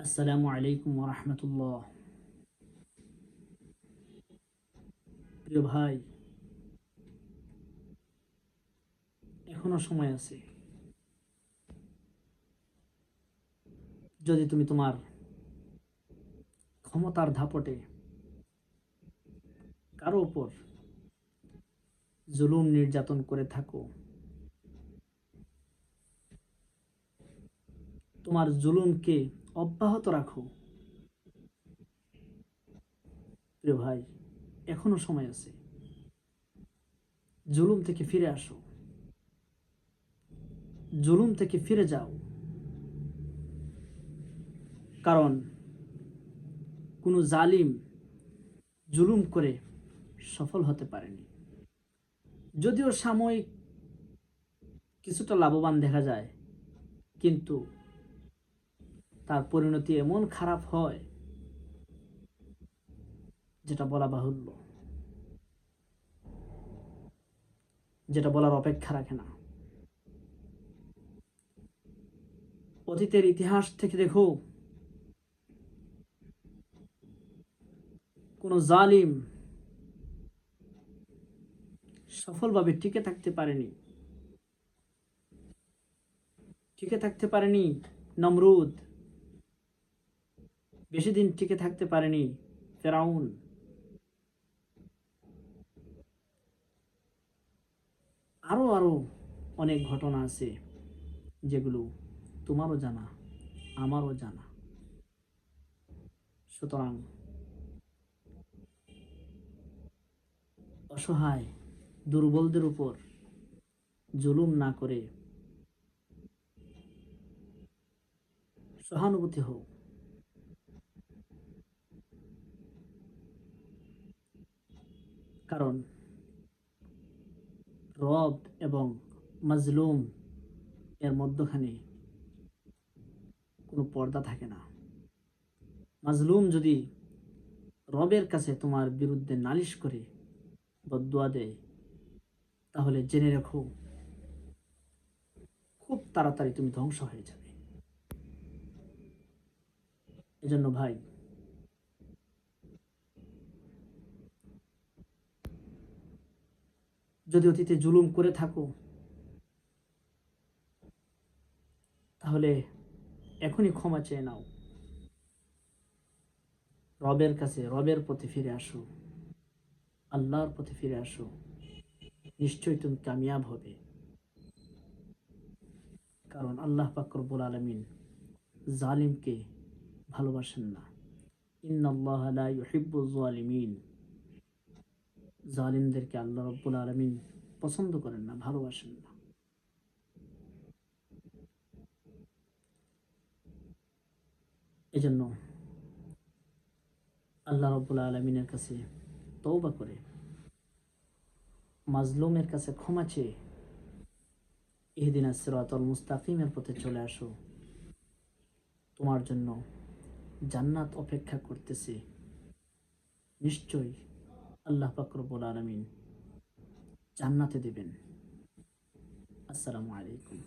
আসসালামু আলাইকুম ওয়া রাহমাতুল্লাহ। প্রিয় ভাই, এখনো সময় আছে। যদি তুমি তোমার ক্ষমতার দাপটে কারো উপর জুলুম নির্যাতন করে থাকো, তোমার জুলুমকে অব্যাহত রাখো, প্রিয় ভাই, এখনো সময় আছে। জুলুম থেকে ফিরে আসো, জুলুম থেকে ফিরে যাও। কারণ কোনো জালিম জুলুম করে সফল হতে পারেনি। যদিও সাময়িক কিছুটা লাভবান দেখা যায়, কিন্তু তার পরিণতি এমন খারাপ হয় যেটা বলা বাহুল্য, যেটা বলার অপেক্ষা রাখে না। অতীতের ইতিহাস থেকে দেখো, কোনো জালিম সফলভাবে টিকে থাকতে পারেনি। নমরুদ, বেশি দিন টিকে থাকতে পারেনি ফেরাউন। আরো আরো অনেক ঘটনা আছে যেগুলো তোমারও জানা, আমারও জানা। সুতরাং অসহায় দুর্বলদের উপর জুলুম না করে সহানুভূতি হোক। কারণ রব এবং মাজলুম এর মধ্যখানে কোনো পর্দা থাকে না। মাজলুম যদি রবের কাছে তোমার বিরুদ্ধে নালিশ করে বদদুয়া দেয়, তাহলে জেনে রেখো, খুব তাড়াতাড়ি তুমি ধ্বংস হয়ে যাবে। এজন্য ভাই, যদি অতীতে জুলুম করে থাকো, তাহলে এখনই ক্ষমা চেয়ে নাও। রবের কাছে, রবের পথে ফিরে আসো, আল্লাহর পথে ফিরে আসো। নিশ্চয়ই তুমি কামিয়াব হবে। কারণ আল্লাহ পাক রব্বুল আলামিন জালিমকে ভালোবাসেন না। ইন্নাল্লাহা লা ইউহিব্বুয যালিমিন। জালিমদেরকে আল্লাহ রব্বুল আলামিন পছন্দ করেন না, ভালোবাসেন না। এজন্য আল্লাহ রব্বুল আলামিনের কাছে তওবা করে, মাজলুমের কাছে ক্ষমা চেয়ে ইহদিনাস সিরাতাল মুস্তাকিমের পথে চলে আসো। তোমার জন্য জান্নাত অপেক্ষা করতেছে। নিশ্চয়ই আল্লাহ পাক রব্বুল আলামিন জান্নাতে দেবেন। আসসালামু আলাইকুম।